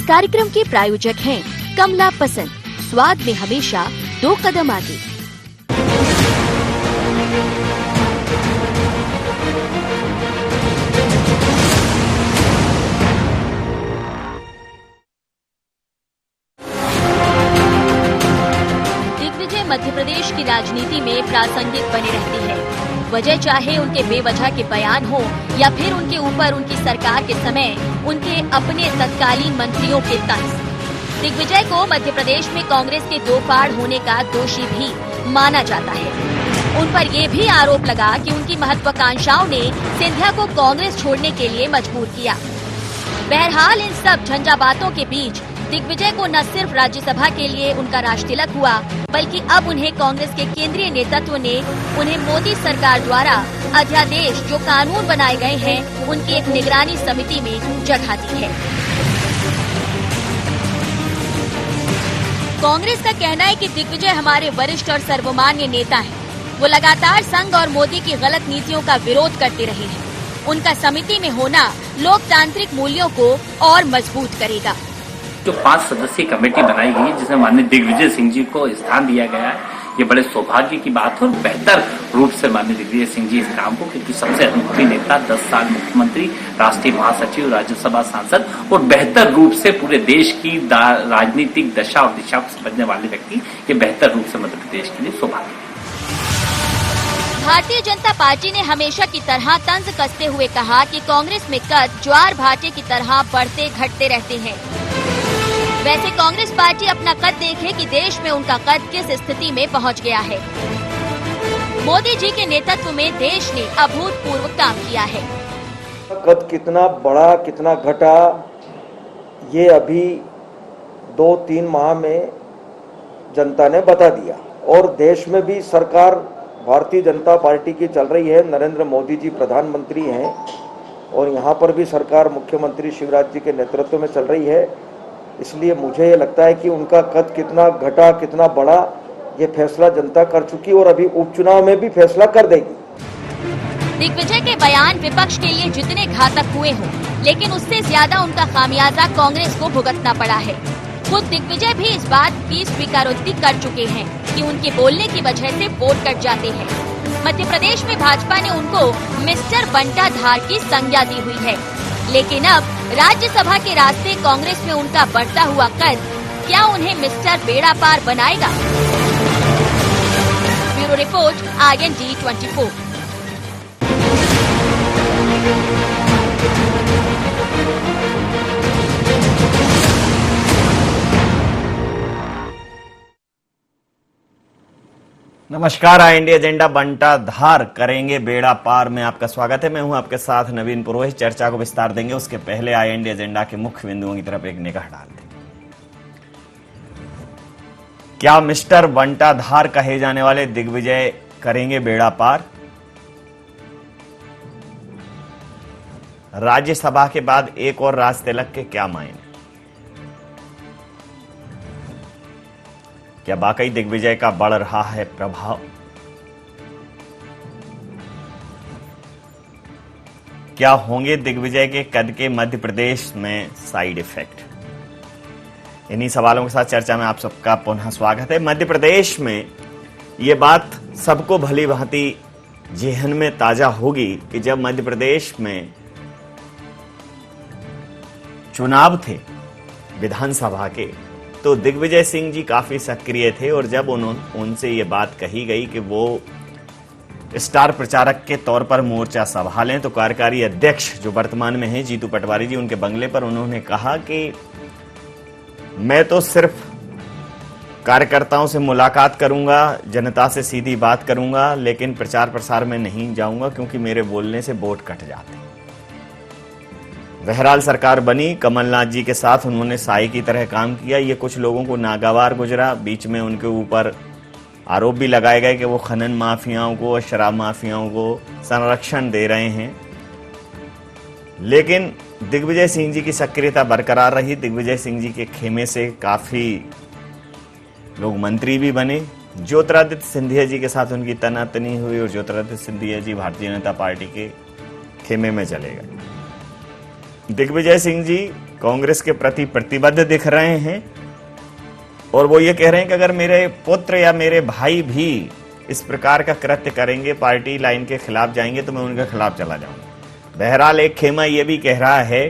कार्यक्रम के प्रायोजक हैं कमला पसंद, स्वाद में हमेशा 2 कदम आगे। दिग्विजय मध्य प्रदेश की राजनीति में प्रासंगिक बने रहती है। वजह चाहे उनके बेवजह के बयान हो या फिर उनके ऊपर उनकी सरकार के समय उनके अपने तत्कालीन मंत्रियों के तंज। दिग्विजय को मध्य प्रदेश में कांग्रेस के 2 फाड़ होने का दोषी भी माना जाता है। उन पर ये भी आरोप लगा कि उनकी महत्वाकांक्षाओं ने सिंधिया को कांग्रेस छोड़ने के लिए मजबूर किया। बहरहाल इन सब झंझावातों के बीच दिग्विजय को न सिर्फ राज्यसभा के लिए उनका राजतिलक हुआ, बल्कि अब उन्हें कांग्रेस के केंद्रीय नेतृत्व ने उन्हें मोदी सरकार द्वारा अध्यादेश जो कानून बनाए गए हैं उनकी एक निगरानी समिति में जगह दी है। कांग्रेस का कहना है कि दिग्विजय हमारे वरिष्ठ और सर्वमान्य नेता हैं। वो लगातार संघ और मोदी की गलत नीतियों का विरोध करते रहे हैं। उनका समिति में होना लोकतांत्रिक मूल्यों को और मजबूत करेगा। जो 5 सदस्यीय कमेटी बनाई गई जिसमें माननीय दिग्विजय सिंह जी को स्थान दिया गया है, ये बड़े सौभाग्य की बात है और बेहतर रूप से माननीय दिग्विजय सिंह जी इस काम को, क्योंकि सबसे अनुभवी नेता, 10 साल मुख्यमंत्री, राष्ट्रीय महासचिव, राज्यसभा सांसद और बेहतर रूप से पूरे देश की राजनीतिक दशा और दिशा को समझने वाले व्यक्ति, ये बेहतर रूप से मध्य प्रदेश के लिए सौभाग्य। भारतीय जनता पार्टी ने हमेशा की तरह तंज कसते हुए कहा कि कांग्रेस में कद ज्वार भाटे की तरह बढ़ते घटते रहते हैं। वैसे कांग्रेस पार्टी अपना कद देखे कि देश में उनका कद किस स्थिति में पहुंच गया है। मोदी जी के नेतृत्व में देश ने अभूतपूर्व काम किया है। कद कितना बढ़ा कितना घटा ये अभी 2-3 माह में जनता ने बता दिया। और देश में भी सरकार भारतीय जनता पार्टी की चल रही है, नरेंद्र मोदी जी प्रधानमंत्री हैं और यहाँ पर भी सरकार मुख्यमंत्री शिवराज जी के नेतृत्व में चल रही है। इसलिए मुझे ये लगता है कि उनका कद कितना घटा कितना बढ़ा ये फैसला जनता कर चुकी और अभी उपचुनाव में भी फैसला कर देगी। दिग्विजय के बयान विपक्ष के लिए जितने घातक हुए हों, लेकिन उससे ज्यादा उनका खामियाजा कांग्रेस को भुगतना पड़ा है। खुद दिग्विजय भी इस बात की स्वीकारोक्ति कर चुके हैं कि उनके बोलने की वजह से वोट कट जाते हैं। मध्य प्रदेश में भाजपा ने उनको मिस्टर बंटा धार की संज्ञा दी हुई है, लेकिन अब राज्यसभा के रास्ते कांग्रेस में उनका बढ़ता हुआ कद क्या उन्हें मिस्टर बेड़ा पार बनाएगा? Bureau report, IND 24। नमस्कार, IND एजेंडा बंटा धार करेंगे बेड़ा पार में आपका स्वागत है। मैं हूं आपके साथ नवीन पुरोहित। चर्चा को विस्तार देंगे, उसके पहले IND एजेंडा के मुख्य बिंदुओं की तरफ एक निगाह डालते हैं। क्या मिस्टर बंटा धार कहे जाने वाले दिग्विजय करेंगे बेड़ा पार? राज्यसभा के बाद एक और राजतिलक के क्या मायने? क्या वाकई दिग्विजय का बढ़ रहा है प्रभाव? क्या होंगे दिग्विजय के कद के मध्य प्रदेश में साइड इफेक्ट? इन्हीं सवालों के साथ चर्चा में आप सबका पुनः स्वागत है। मध्य प्रदेश में ये बात सबको भली भांति जेहन में ताजा होगी कि जब मध्य प्रदेश में चुनाव थे विधानसभा के, तो दिग्विजय सिंह जी काफी सक्रिय थे और जब उनसे ये बात कही गई कि वो स्टार प्रचारक के तौर पर मोर्चा संभालें, तो कार्यकारी अध्यक्ष जो वर्तमान में हैं जीतू पटवारी जी, उनके बंगले पर उन्होंने कहा कि मैं तो सिर्फ कार्यकर्ताओं से मुलाकात करूंगा, जनता से सीधी बात करूंगा, लेकिन प्रचार प्रसार में नहीं जाऊंगा क्योंकि मेरे बोलने से वोट कट जाते। बहरहाल सरकार बनी, कमलनाथ जी के साथ उन्होंने साई की तरह काम किया। ये कुछ लोगों को नागवार गुजरा। बीच में उनके ऊपर आरोप भी लगाए गए कि वो खनन माफियाओं को और शराब माफियाओं को संरक्षण दे रहे हैं, लेकिन दिग्विजय सिंह जी की सक्रियता बरकरार रही। दिग्विजय सिंह जी के खेमे से काफी लोग मंत्री भी बने। ज्योतिरादित्य सिंधिया जी के साथ उनकी तनातनी हुई और ज्योतिरादित्य सिंधिया जी भारतीय जनता पार्टी के खेमे में चले गए। दिग्विजय सिंह जी कांग्रेस के प्रति प्रतिबद्ध दिख रहे हैं और वो ये कह रहे हैं कि अगर मेरे पुत्र या मेरे भाई भी इस प्रकार का कृत्य करेंगे, पार्टी लाइन के खिलाफ जाएंगे, तो मैं उनके खिलाफ चला जाऊंगा। बहरहाल एक खेमा ये भी कह रहा है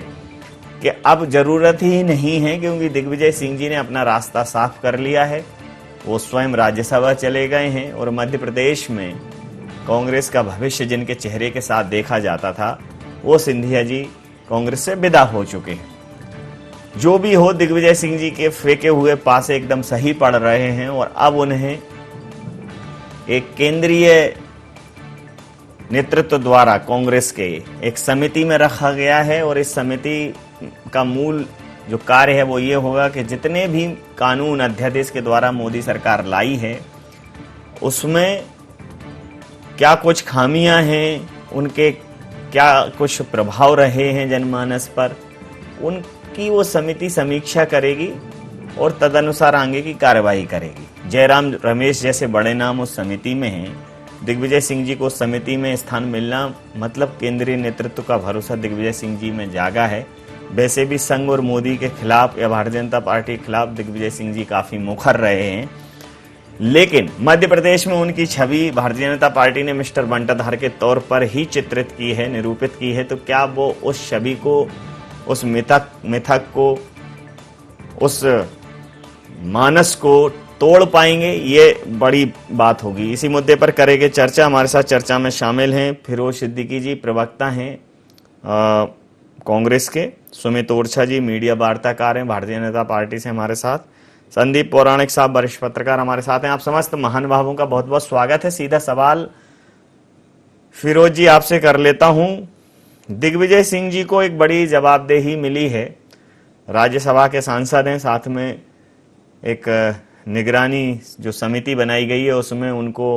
कि अब जरूरत ही नहीं है, क्योंकि दिग्विजय सिंह जी ने अपना रास्ता साफ कर लिया है। वो स्वयं राज्यसभा चले गए हैं और मध्य प्रदेश में कांग्रेस का भविष्य जिनके चेहरे के साथ देखा जाता था, वो सिंधिया जी कांग्रेस से विदा हो चुके हैं। जो भी हो, दिग्विजय सिंह जी के फेंके हुए पासे एकदम सही पड़ रहे हैं और अब उन्हें एक केंद्रीय नेतृत्व द्वारा कांग्रेस के एक समिति में रखा गया है और इस समिति का मूल जो कार्य है वो ये होगा कि जितने भी कानून अध्यादेश के द्वारा मोदी सरकार लाई है उसमें क्या कुछ खामियां हैं, उनके क्या कुछ प्रभाव रहे हैं जनमानस पर, उनकी वो समिति समीक्षा करेगी और तदनुसार आगे की कार्रवाई करेगी। जयराम रमेश जैसे बड़े नाम उस समिति में हैं। दिग्विजय सिंह जी को समिति में स्थान मिलना मतलब केंद्रीय नेतृत्व का भरोसा दिग्विजय सिंह जी में जागा है। वैसे भी संघ और मोदी के खिलाफ या भारतीय जनता पार्टी के खिलाफ दिग्विजय सिंह जी काफी मुखर रहे हैं, लेकिन मध्य प्रदेश में उनकी छवि भारतीय जनता पार्टी ने मिस्टर बंटाधार के तौर पर ही चित्रित की है, निरूपित की है। तो क्या वो उस छवि को, उस मिथक को, उस मानस को तोड़ पाएंगे, ये बड़ी बात होगी। इसी मुद्दे पर करेंगे चर्चा। हमारे साथ चर्चा में शामिल हैं फिरोज सिद्दीकी जी, प्रवक्ता हैं कांग्रेस के, सुमित ओरछा जी मीडिया वार्ताकार हैं भारतीय जनता पार्टी से हमारे साथ, संदीप पौराणिक साहब वरिष्ठ पत्रकार हमारे साथ हैं। आप समस्त महानुभावों का बहुत बहुत स्वागत है। सीधा सवाल फिरोज जी आपसे कर लेता हूं। दिग्विजय सिंह जी को एक बड़ी जवाबदेही मिली है, राज्यसभा के सांसद हैं, साथ में एक निगरानी जो समिति बनाई गई है उसमें उनको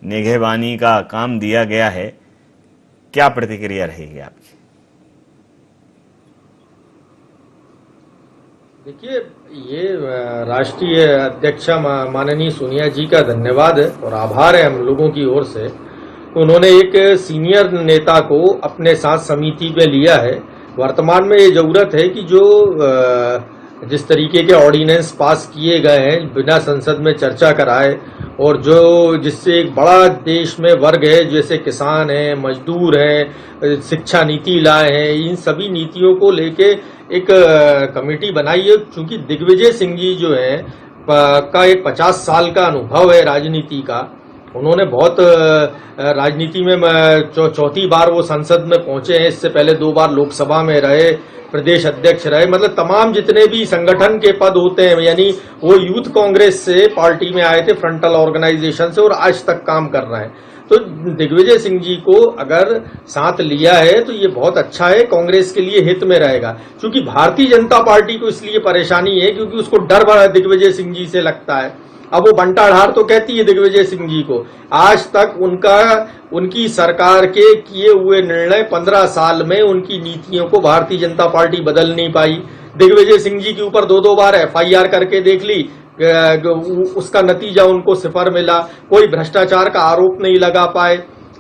निगहबानी का काम दिया गया है। क्या प्रतिक्रिया रहेगी आपकी? देखिए, ये राष्ट्रीय अध्यक्षा माननीय सोनिया जी का धन्यवाद है और आभार है हम लोगों की ओर से। उन्होंने एक सीनियर नेता को अपने साथ समिति में लिया है। वर्तमान में ये जरूरत है कि जो जिस तरीके के ऑर्डिनेंस पास किए गए हैं बिना संसद में चर्चा कराए और जो जिससे एक बड़ा देश में वर्ग है, जैसे किसान हैं, मजदूर हैं, शिक्षा नीति लाए हैं, इन सभी नीतियों को लेके एक कमेटी बनाई है। क्योंकि दिग्विजय सिंह जी जो है का एक 50 साल का अनुभव है राजनीति का। उन्होंने बहुत राजनीति में चौथी बार वो संसद में पहुंचे हैं, इससे पहले 2 बार लोकसभा में रहे, प्रदेश अध्यक्ष रहे, मतलब तमाम जितने भी संगठन के पद होते हैं, यानी वो यूथ कांग्रेस से पार्टी में आए थे, फ्रंटल ऑर्गेनाइजेशन से, और आज तक काम कर रहे हैं। तो दिग्विजय सिंह जी को अगर साथ लिया है तो ये बहुत अच्छा है, कांग्रेस के लिए हित में रहेगा। क्योंकि भारतीय जनता पार्टी को इसलिए परेशानी है क्योंकि उसको डर दिग्विजय सिंह जी से लगता है। अब वो बंटाधार तो कहती है दिग्विजय सिंह जी को, आज तक उनकी सरकार के किए हुए निर्णय 15 साल में उनकी नीतियों को भारतीय जनता पार्टी बदल नहीं पाई। दिग्विजय सिंह जी के ऊपर 2-2 बार FIR करके देख ली, उसका नतीजा उनको 0 मिला, कोई भ्रष्टाचार का आरोप नहीं लगा पाए।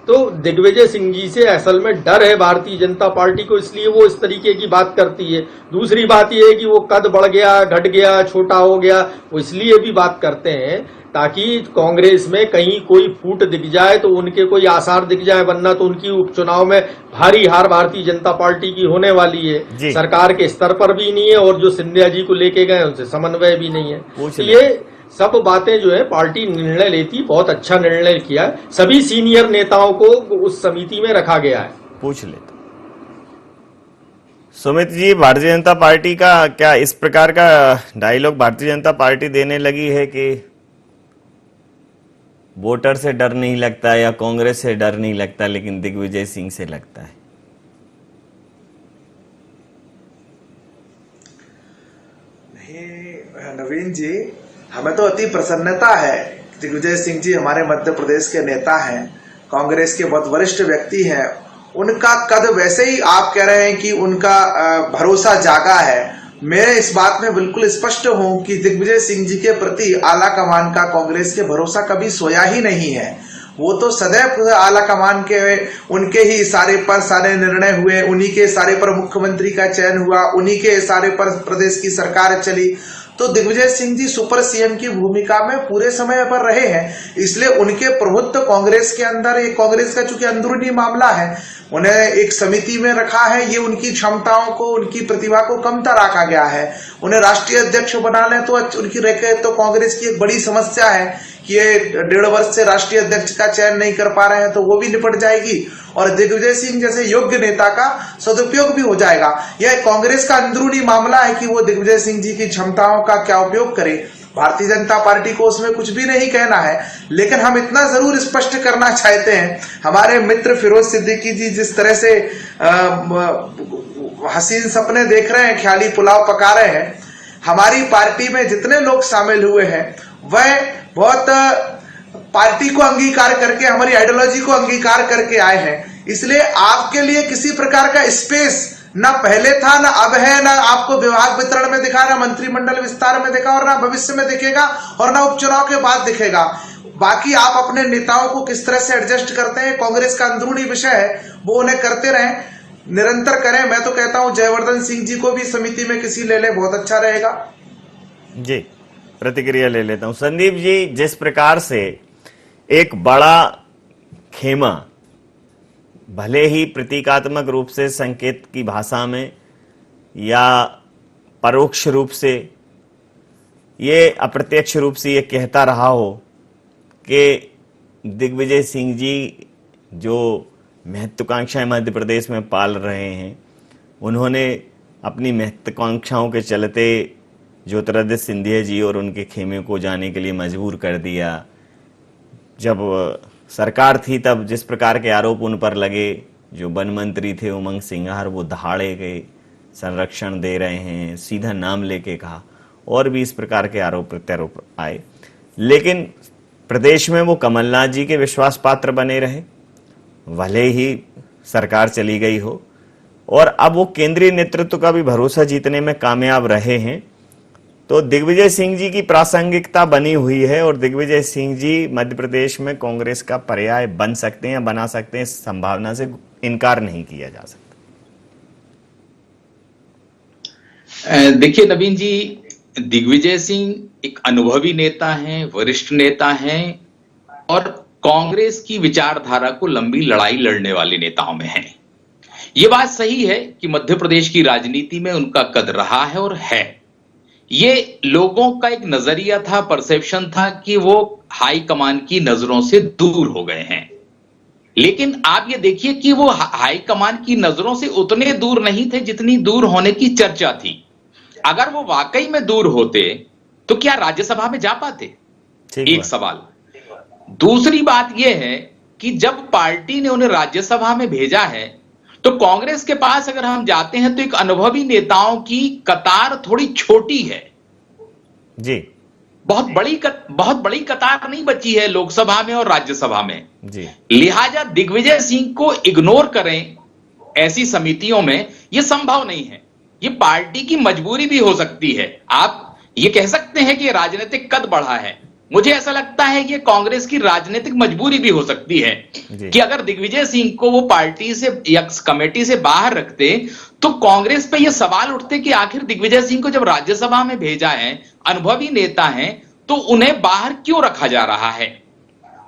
तो दिग्विजय सिंह जी से असल में डर है भारतीय जनता पार्टी को, इसलिए वो इस तरीके की बात करती है। दूसरी बात यह है कि वो कद बढ़ गया, घट गया, छोटा हो गया, वो इसलिए भी बात करते हैं ताकि कांग्रेस में कहीं कोई फूट दिख जाए तो उनके कोई आसार दिख जाए, वरना तो उनकी उपचुनाव में भारी हार भारतीय जनता पार्टी की होने वाली है। सरकार के स्तर पर भी नहीं है और जो सिंधिया जी को लेके गए उनसे समन्वय भी नहीं है। ये सब बातें जो है पार्टी निर्णय लेती, बहुत अच्छा निर्णय किया है। सभी सीनियर नेताओं को उस समिति में रखा गया है। पूछ लेते सुमित जी, भारतीय जनता पार्टी का क्या इस प्रकार का डायलॉग भारतीय जनता पार्टी देने लगी है कि वोटर से डर नहीं लगता या कांग्रेस से डर नहीं लगता, लेकिन दिग्विजय सिंह से लगता है? नहीं नवीन जी, हमें तो अति प्रसन्नता है। दिग्विजय सिंह जी हमारे मध्य प्रदेश के नेता हैं, कांग्रेस के बहुत वरिष्ठ व्यक्ति हैं। उनका कद वैसे ही आप कह रहे हैं कि उनका भरोसा जागा है। मैं इस बात में बिल्कुल स्पष्ट हूं कि दिग्विजय सिंह जी के प्रति आला कमान का कांग्रेस के भरोसा कभी सोया ही नहीं है। वो तो सदैव आला कमान के उनके ही इशारे पर सारे निर्णय हुए, उन्हीं के इशारे पर मुख्यमंत्री का चयन हुआ, उन्हीं के इशारे पर प्रदेश की सरकार चली। तो दिग्विजय सिंह जी सुपर सीएम की भूमिका में पूरे समय पर रहे हैं, इसलिए उनके प्रभुत्व कांग्रेस के अंदर, ये कांग्रेस का चूंकि अंदरूनी मामला है, उन्हें एक समिति में रखा है, ये उनकी क्षमताओं को, उनकी प्रतिभा को कमतर रखा गया है। उन्हें राष्ट्रीय अध्यक्ष बना लें तो उनकी रखे तो कांग्रेस की एक बड़ी समस्या है कि ये 1.5 वर्ष से राष्ट्रीय अध्यक्ष का चयन नहीं कर पा रहे हैं, तो वो भी निपट जाएगी और दिग्विजय सिंह जैसे योग्य नेता का सदुपयोग भी हो जाएगा। यह कांग्रेस का अंदरूनी मामला है कि वो दिग्विजय सिंह जी की क्षमताओं का क्या उपयोग करे। भारतीय जनता पार्टी को उसमें कुछ भी नहीं कहना है, लेकिन हम इतना जरूर स्पष्ट करना चाहते हैं, हमारे मित्र फिरोज सिद्दीकी जी जिस तरह से हसीन सपने देख रहे हैं, ख्याली पुलाव पका रहे हैं, हमारी पार्टी में जितने लोग शामिल हुए हैं वह बहुत पार्टी को अंगीकार करके, हमारी आइडियोलॉजी को अंगीकार करके आए हैं। इसलिए आपके लिए किसी प्रकार का स्पेस ना पहले था, ना अब है, ना आपको विभाग वितरण में दिखा, ना मंत्रिमंडल विस्तार में दिखा, और ना भविष्य में दिखेगा, और ना उपचुनाव के बाद दिखेगा। बाकी आप अपने नेताओं को किस तरह से एडजस्ट करते हैं, कांग्रेस का अंदरूनी विषय है, वो उन्हें करते रहें, निरंतर करें। मैं तो कहता हूं जयवर्धन सिंह जी को भी समिति में किसी ले ले, बहुत अच्छा रहेगा। जी, प्रतिक्रिया ले लेता हूं। संदीप जी, जिस प्रकार से एक बड़ा खेमा, भले ही प्रतीकात्मक रूप से संकेत की भाषा में या परोक्ष रूप से, ये अप्रत्यक्ष रूप से ये कहता रहा हो कि दिग्विजय सिंह जी जो महत्वाकांक्षाएं मध्य प्रदेश में पाल रहे हैं, उन्होंने अपनी महत्वाकांक्षाओं के चलते ज्योतिरादित्य सिंधिया जी और उनके खेमे को जाने के लिए मजबूर कर दिया। जब सरकार थी तब जिस प्रकार के आरोप उन पर लगे, जो वन मंत्री थे उमंग सिंघार, वो दहाड़े गए, संरक्षण दे रहे हैं, सीधा नाम लेके कहा, और भी इस प्रकार के आरोप प्रत्यारोप आए। लेकिन प्रदेश में वो कमलनाथ जी के विश्वास पात्र बने रहे, भले ही सरकार चली गई हो, और अब वो केंद्रीय नेतृत्व का भी भरोसा जीतने में कामयाब रहे हैं। तो दिग्विजय सिंह जी की प्रासंगिकता बनी हुई है और दिग्विजय सिंह जी मध्य प्रदेश में कांग्रेस का पर्याय बन सकते हैं, बना सकते हैं, इस संभावना से इनकार नहीं किया जा सकता। देखिए नवीन जी, दिग्विजय सिंह एक अनुभवी नेता हैं, वरिष्ठ नेता हैं, और कांग्रेस की विचारधारा को लंबी लड़ाई लड़ने वाले नेताओं में हैं। ये बात सही है कि मध्य प्रदेश की राजनीति में उनका कद रहा है और है। ये लोगों का एक नजरिया था, परसेप्शन था कि वो हाई कमान की नजरों से दूर हो गए हैं। लेकिन आप ये देखिए कि वो हाई कमान की नजरों से उतने दूर नहीं थे जितनी दूर होने की चर्चा थी। अगर वो वाकई में दूर होते तो क्या राज्यसभा में जा पाते? एक सवाल। दूसरी बात यह है कि जब पार्टी ने उन्हें राज्यसभा में भेजा है तो कांग्रेस के पास अगर हम जाते हैं तो एक अनुभवी नेताओं की कतार थोड़ी छोटी है जी। बहुत बड़ी कतार नहीं बची है लोकसभा में और राज्यसभा में जी। लिहाजा दिग्विजय सिंह को इग्नोर करें ऐसी समितियों में यह संभव नहीं है। ये पार्टी की मजबूरी भी हो सकती है। आप ये कह सकते हैं कि राजनीतिक कद बढ़ा है, मुझे ऐसा लगता है कि कांग्रेस की राजनीतिक मजबूरी भी हो सकती है कि अगर दिग्विजय सिंह को वो पार्टी से या कमेटी से बाहर रखते तो कांग्रेस पे ये सवाल उठते कि आखिर दिग्विजय सिंह को जब राज्यसभा में भेजा है, अनुभवी नेता हैं, तो उन्हें बाहर क्यों रखा जा रहा है।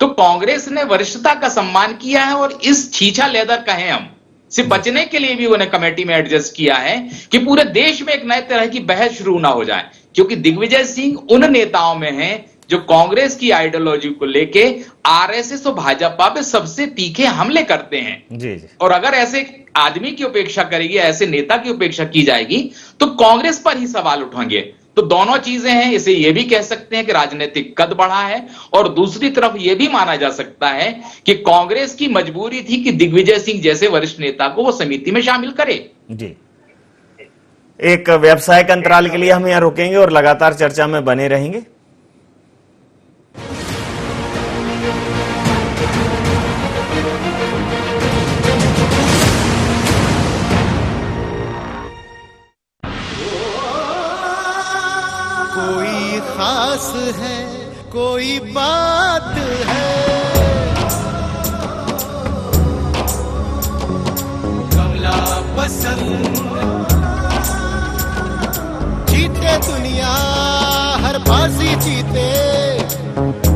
तो कांग्रेस ने वरिष्ठता का सम्मान किया है और इस छीछा लेदर कहें हम से बचने के लिए भी उन्हें कमेटी में एडजस्ट किया है कि पूरे देश में एक नए तरह की बहस शुरू ना हो जाए, क्योंकि दिग्विजय सिंह उन नेताओं में हैं जो कांग्रेस की आइडियोलॉजी को लेके आरएसएस और भाजपा पे सबसे तीखे हमले करते हैं जी। और अगर ऐसे आदमी की उपेक्षा करेगी, ऐसे नेता की उपेक्षा की जाएगी तो कांग्रेस पर ही सवाल उठाएंगे। तो दोनों चीजें हैं। इसे यह भी कह सकते हैं कि राजनीतिक कद बढ़ा है, और दूसरी तरफ यह भी माना जा सकता है कि कांग्रेस की मजबूरी थी कि दिग्विजय सिंह जैसे वरिष्ठ नेता को वो समिति में शामिल करे जी। एक व्यावसायिक अंतराल के लिए हम यहां रुकेंगे और लगातार चर्चा में बने रहेंगे। कोई खास है, कोई बात है, पसंद, जीते दुनिया हर बाजी जीते,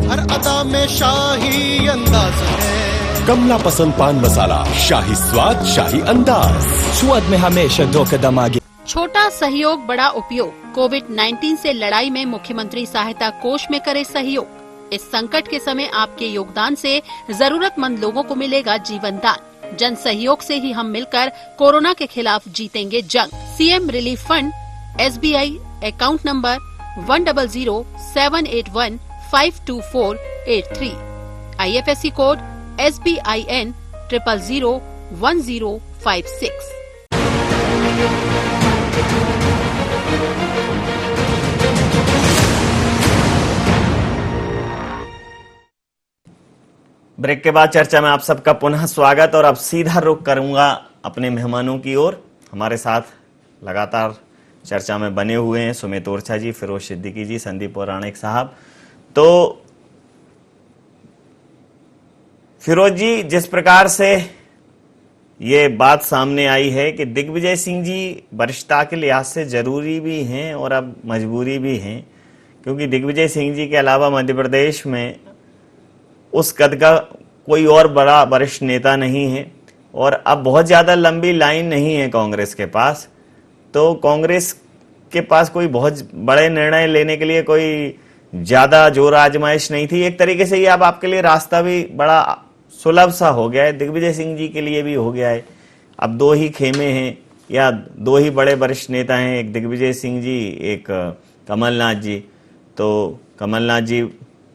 हर अदा में शाही अंदाज है। कमला पसंद पान मसाला, शाही स्वाद शाही अंदाज, स्वाद में हमेशा 2 कदम आगे। छोटा सहयोग बड़ा उपयोग, कोविड-19 से लड़ाई में मुख्यमंत्री सहायता कोष में करे सहयोग। इस संकट के समय आपके योगदान से जरूरतमंद लोगों को मिलेगा जीवन दान। जन सहयोग से ही हम मिलकर कोरोना के खिलाफ जीतेंगे जंग। CM relief fund, SBI account number 10078152483, IFSC code SBIN 0001056। Break के बाद चर्चा में आप सबका पुनः स्वागत। और अब सीधा रुख करूंगा अपने मेहमानों की ओर। हमारे साथ लगातार चर्चा में बने हुए हैं सुमित ओरछा जी, फिरोज सिद्दीकी जी, संदीप पौराणिक साहब। तो फिरोज जी, जिस प्रकार से ये बात सामने आई है कि दिग्विजय सिंह जी वरिष्ठता के लिहाज से जरूरी भी हैं और अब मजबूरी भी हैं, क्योंकि दिग्विजय सिंह जी के अलावा मध्य प्रदेश में उस कद का कोई और बड़ा वरिष्ठ नेता नहीं है और अब बहुत ज़्यादा लंबी लाइन नहीं है कांग्रेस के पास। तो कांग्रेस के पास कोई बहुत बड़े निर्णय लेने के लिए कोई ज़्यादा जोर आजमाइश नहीं थी। एक तरीके से ये अब आपके लिए रास्ता भी बड़ा सुलभ सा हो गया है, दिग्विजय सिंह जी के लिए भी हो गया है। अब 2 ही खेमे हैं या 2 ही बड़े वरिष्ठ नेता हैं, एक दिग्विजय सिंह जी, एक कमलनाथ जी। तो कमलनाथ जी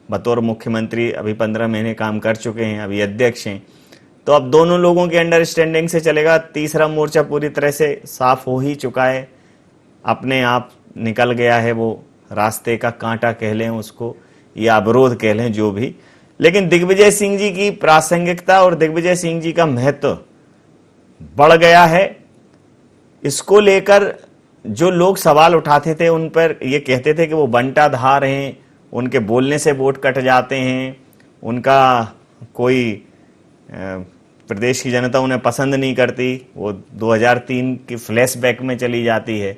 बतौर मुख्यमंत्री अभी 15 महीने काम कर चुके हैं, अभी अध्यक्ष हैं। तो अब दोनों लोगों की अंडरस्टैंडिंग से चलेगा। तीसरा मोर्चा पूरी तरह से साफ हो ही चुका है, अपने आप निकल गया है वो रास्ते का कांटा कह लें उसको या अवरोध कह लें, जो भी। लेकिन दिग्विजय सिंह जी की प्रासंगिकता और दिग्विजय सिंह जी का महत्व बढ़ गया है। इसको लेकर जो लोग सवाल उठाते थे उन पर ये कहते थे कि वो बंटाधार हैं, उनके बोलने से वोट कट जाते हैं, उनका कोई प्रदेश की जनता उन्हें पसंद नहीं करती, वो 2003 की फ्लैशबैक में चली जाती है।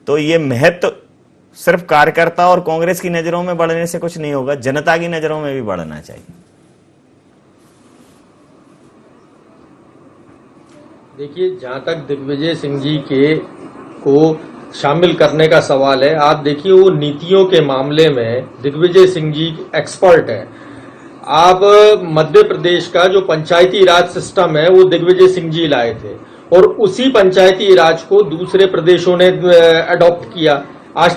तो ये महत्व सिर्फ कार्यकर्ता और कांग्रेस की नजरों में बढ़ने से कुछ नहीं होगा, जनता की नजरों में भी बढ़ना चाहिए। देखिए, जहां तक दिग्विजय सिंह जी को शामिल करने का सवाल है, आप देखिए वो नीतियों के मामले में दिग्विजय सिंह जी एक्सपर्ट हैं। आप मध्य प्रदेश का जो पंचायती राज सिस्टम है वो दिग्विजय सिंह जी लाए थे और उसी पंचायती राज को दूसरे प्रदेशों ने अडॉप्ट किया। आज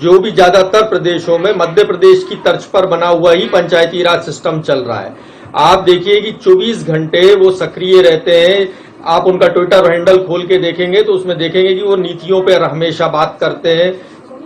जो भी ज्यादातर प्रदेशों में मध्य प्रदेश की तर्ज पर बना हुआ ही पंचायती राज सिस्टम चल रहा है। आप देखिए कि 24 घंटे वो सक्रिय रहते हैं। आप उनका ट्विटर हैंडल खोल के देखेंगे तो उसमें देखेंगे कि वो नीतियों पर हमेशा बात करते हैं,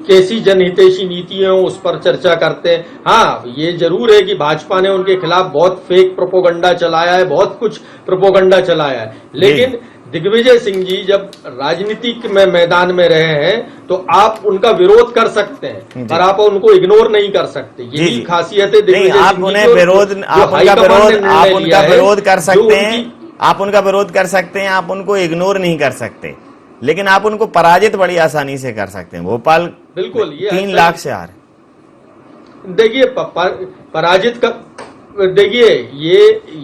कैसी जनहितैषी नीतियां उस पर चर्चा करते हैं। हाँ, ये जरूर है कि भाजपा ने उनके खिलाफ बहुत फेक प्रोपोगंडा चलाया है, बहुत कुछ प्रोपोगंडा चलाया है, लेकिन दिग्विजय सिंह जी जब राजनीतिक में मैदान में रहे हैं तो आप उनका विरोध कर सकते हैं पर आप उनको इग्नोर नहीं कर सकते। यही खासियत है दिग्विजय सिंह जी। आप उनका विरोध कर सकते हैं, आप उनका विरोध कर सकते हैं, आप उनको इग्नोर नहीं कर सकते, लेकिन आप उनको पराजित बड़ी आसानी से कर सकते हैं। भोपाल बिल्कुल 3 लाख से हार। देखिए पराजित का देखिए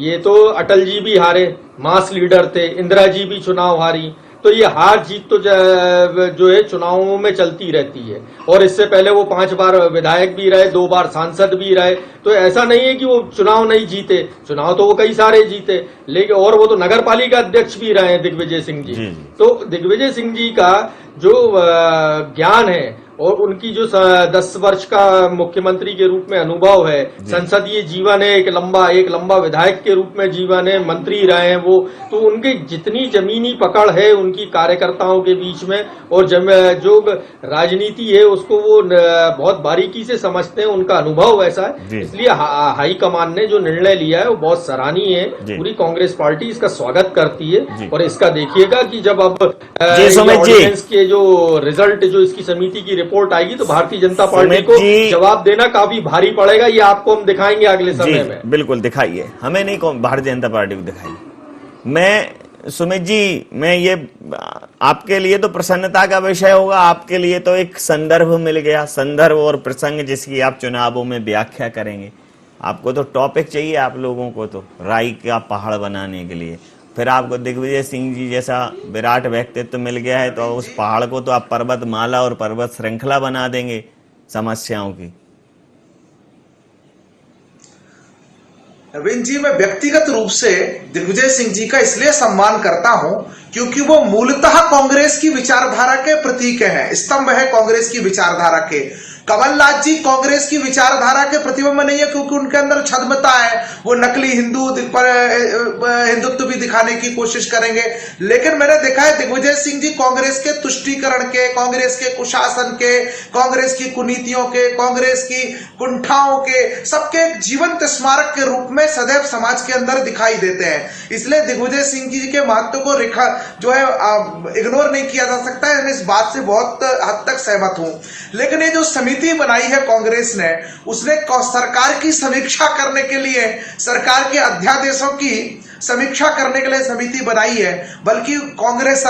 ये तो अटल जी भी हारे, मास लीडर थे, इंदिरा जी भी चुनाव हारी, तो ये हार जीत तो जो है चुनावों में चलती रहती है। और इससे पहले वो 5 बार विधायक भी रहे, 2 बार सांसद भी रहे, तो ऐसा नहीं है कि वो चुनाव नहीं जीते, चुनाव तो वो कई सारे जीते। लेकिन और वो तो नगर पालिका अध्यक्ष भी रहे हैं दिग्विजय सिंह जी। तो दिग्विजय सिंह जी का जो ज्ञान है और उनकी जो 10 वर्ष का मुख्यमंत्री के रूप में अनुभव है, संसदीय जीवन है, एक लंबा विधायक के रूप में जीवन है, मंत्री रहे हैं वो, तो उनकी जितनी जमीनी पकड़ है उनकी कार्यकर्ताओं के बीच में और जो राजनीति है उसको वो बहुत बारीकी से समझते हैं, उनका अनुभव वैसा है। इसलिए हाईकमान ने जो निर्णय लिया है वो बहुत सराहनीय है। पूरी कांग्रेस पार्टी इसका स्वागत करती है और इसका देखिएगा कि जब अब ऑर्डिनेंस के जो रिजल्ट जो इसकी समिति की रिपोर्ट आएगी तो भारतीय जनता पार्टी को जवाब देना काफी भारी पड़ेगा। ये आपको हम दिखाएंगे अगले समय में। बिल्कुल दिखाइए, हमें नहीं भारतीय जनता पार्टी को दिखाइए। मैं सुमित जी, मैं ये आपके लिए तो प्रसन्नता का विषय होगा, आपके लिए तो एक संदर्भ मिल गया, संदर्भ और प्रसंग जिसकी आप चुनावों में व्याख्या करेंगे। आपको तो टॉपिक चाहिए, आप लोगों को तो राई का पहाड़ बनाने के लिए। फिर आपको दिग्विजय सिंह जी जैसा विराट व्यक्तित्व मिल गया है तो उस पहाड़ को तो आप पर्वतमाला और पर्वत श्रृंखला बना देंगे समस्याओं की। नवीन जी, मैं व्यक्तिगत रूप से दिग्विजय सिंह जी का इसलिए सम्मान करता हूं क्योंकि वो मूलतः कांग्रेस की विचारधारा के प्रतीक हैं, स्तंभ है कांग्रेस की विचारधारा के। कमलनाथ जी कांग्रेस की विचारधारा के प्रतिबिंब नहीं है क्योंकि उनके अंदर छद्मता है, वो नकली हिंदुत्व भी दिखाने की कोशिश करेंगे। लेकिन मैंने देखा है दिग्विजय सिंह जी कांग्रेस के तुष्टीकरण के, कांग्रेस के कुशासन के, कांग्रेस की कुनीतियों के, कांग्रेस की कुंठाओं के, सबके जीवंत स्मारक के रूप में सदैव समाज के अंदर दिखाई देते हैं। इसलिए दिग्विजय सिंह जी के महत्व को इग्नोर नहीं किया जा सकता है। मैं इस बात से बहुत हद तक सहमत हूं। लेकिन ये जो समिति बनाई है कांग्रेस ने, उसने सरकार की समीक्षा करने के लिए, सरकार के अध्यादेशों की समीक्षा करने के लिए समिति बनाई है, बल्कि कांग्रेस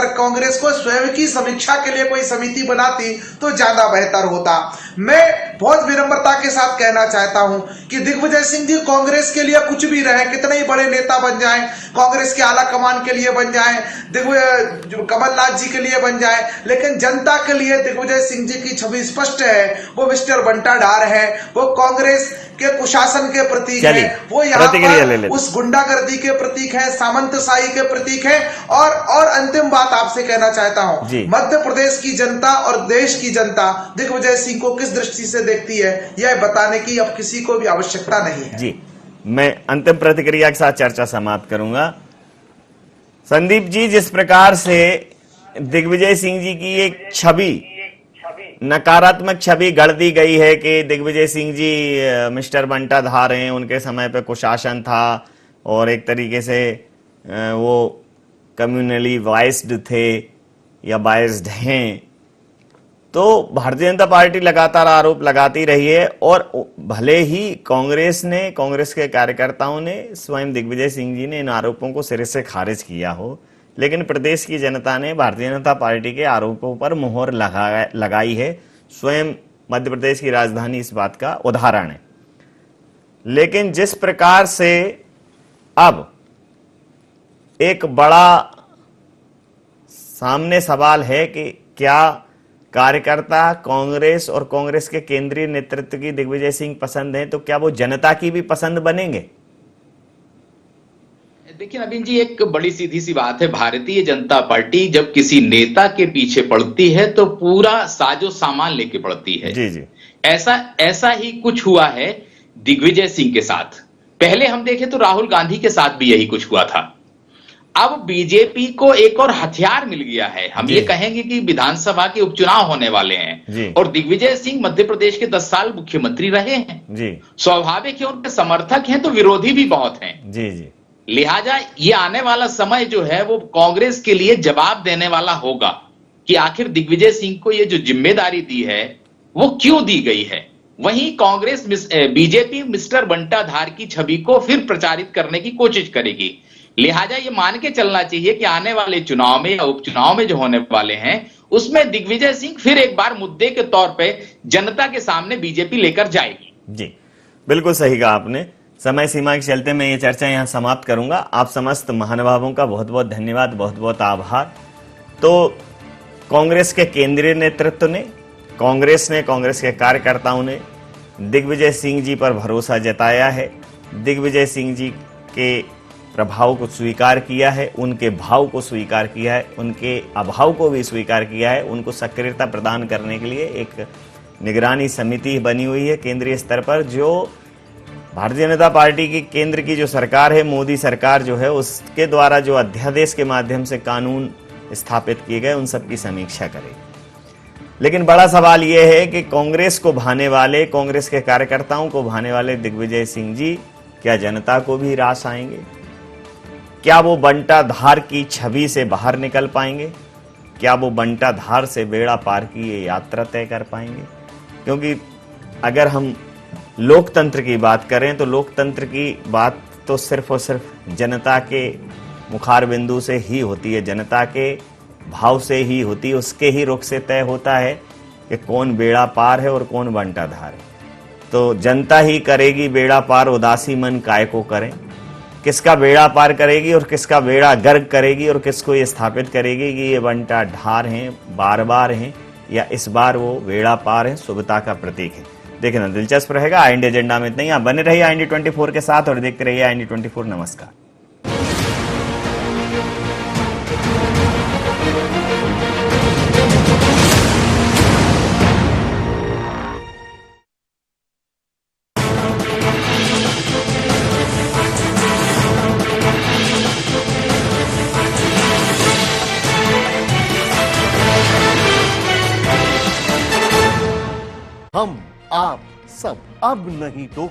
को स्वयं की समीक्षा के लिए कोई समिति बनाती तो ज्यादा बेहतर होता। मैं बहुत विनम्रता के साथ कहना चाहता हूं कि दिग्विजय सिंह जी कांग्रेस के लिए कुछ भी रहे, कितने ही बड़े नेता बन जाएं, कांग्रेस के आला कमान के लिए बन जाएं, कमलनाथ जी के लिए बन जाएं, लेकिन जनता के लिए दिग्विजय सिंह जी की छवि स्पष्ट है। वो मिस्टर बंटाढार है, वो कांग्रेस के कुशासन के प्रतीक है, वो यहाँ पर उस गुंडागर्दी के प्रतीक है, सामंतशाही के प्रतीक है। और अंतिम बात आपसे कहना चाहता हूं, मध्य प्रदेश की जनता और देश की जनता दिग्विजय सिंह को किस दृष्टि से देखती है, यह बताने की अब किसी को भी आवश्यकता नहीं है। जी, मैं अंतिम प्रतिक्रिया के साथ चर्चा समाप्त करूंगा। संदीप जी, जिस प्रकार से दिग्विजय सिंह जी की एक छवि, नकारात्मक छवि गढ़ दी गई है कि दिग्विजय सिंह जी मिस्टर बंटाधार हैं, उनके समय पे कुशासन था और एक तरीके से वो कम्युनली बाइस्ड थे या बाइस्ड हैं, तो भारतीय जनता पार्टी लगातार आरोप लगाती रही है। और भले ही कांग्रेस के कार्यकर्ताओं ने, स्वयं दिग्विजय सिंह जी ने इन आरोपों को सिरे से खारिज किया हो, लेकिन प्रदेश की जनता ने भारतीय जनता पार्टी के आरोपों पर मुहर लगाई है। स्वयं मध्य प्रदेश की राजधानी इस बात का उदाहरण है। लेकिन जिस प्रकार से अब एक बड़ा सामने सवाल है कि क्या कार्यकर्ता कांग्रेस और कांग्रेस के केंद्रीय नेतृत्व की दिग्विजय सिंह पसंद है, तो क्या वो जनता की भी पसंद बनेंगे? देखिए नवीन जी, एक बड़ी सीधी सी बात है, भारतीय जनता पार्टी जब किसी नेता के पीछे पड़ती है तो पूरा साजो सामान लेके पड़ती है। जी जी, ऐसा ही कुछ हुआ है दिग्विजय सिंह के साथ। पहले हम देखें तो राहुल गांधी के साथ भी यही कुछ हुआ था। अब बीजेपी को एक और हथियार मिल गया है। हम ये कहेंगे कि विधानसभा के उपचुनाव होने वाले हैं और दिग्विजय सिंह मध्य प्रदेश के 10 साल मुख्यमंत्री रहे हैं जी। स्वाभाविक है उनके समर्थक हैं तो विरोधी भी बहुत हैं जी जी। लिहाजा ये आने वाला समय जो है वो कांग्रेस के लिए जवाब देने वाला होगा कि आखिर दिग्विजय सिंह को ये जो जिम्मेदारी दी है वो क्यों दी गई है। वहीं कांग्रेस बीजेपी मिस्टर बंटाधार की छवि को फिर प्रचारित करने की कोशिश करेगी। लिहाजा ये मान के चलना चाहिए कि आने वाले चुनाव में या उपचुनाव में जो होने वाले हैं उसमें दिग्विजय सिंह फिर एक बार मुद्दे के तौर पे जनता के सामने बीजेपी लेकर जाएगी। जी बिल्कुल सही कहा आपने। समय सीमा के चलते मैं ये चर्चा यहाँ समाप्त करूंगा। आप समस्त महानुभावों का बहुत बहुत धन्यवाद, बहुत बहुत आभार। तो कांग्रेस के केंद्रीय नेतृत्व ने, कांग्रेस के कार्यकर्ताओं ने दिग्विजय सिंह जी पर भरोसा जताया है, दिग्विजय सिंह जी के प्रभाव को स्वीकार किया है, उनके भाव को स्वीकार किया है, उनके अभाव को भी स्वीकार किया है। उनको सक्रियता प्रदान करने के लिए एक निगरानी समिति बनी हुई है केंद्रीय स्तर पर, जो भारतीय जनता पार्टी की केंद्र की जो सरकार है, मोदी सरकार जो है, उसके द्वारा जो अध्यादेश के माध्यम से कानून स्थापित किए गए उन सब की समीक्षा करेगी। लेकिन बड़ा सवाल यह है कि कांग्रेस को भाने वाले, कांग्रेस के कार्यकर्ताओं को भाने वाले दिग्विजय सिंह जी क्या जनता को भी रास आएंगे? क्या वो बंटाधार की छवि से बाहर निकल पाएंगे? क्या वो बंटाधार से बेड़ा पार की ये यात्रा तय कर पाएंगे? क्योंकि अगर हम लोकतंत्र की बात करें तो लोकतंत्र की बात तो सिर्फ और सिर्फ जनता के मुखार बिंदु से ही होती है, जनता के भाव से ही होती है, उसके ही रुख से तय होता है कि कौन बेड़ा पार है और कौन बंटाधार है। तो जनता ही करेगी बेड़ा पार, उदासी मन काय को करें। किसका बेड़ा पार करेगी और किसका बेड़ा गर्क करेगी और किसको ये स्थापित करेगी कि ये बंटाधार हैं, बार बार हैं, या इस बार वो बेड़ा पार है, शुभता का प्रतीक है। देखना दिलचस्प रहेगा। आईएनडी एजेंडा में इतना ही। आप बने रहिए आईएनडी 24 के साथ और देखते रहिए आईएनडी 24। नमस्कार। हम आप सब अब नहीं तो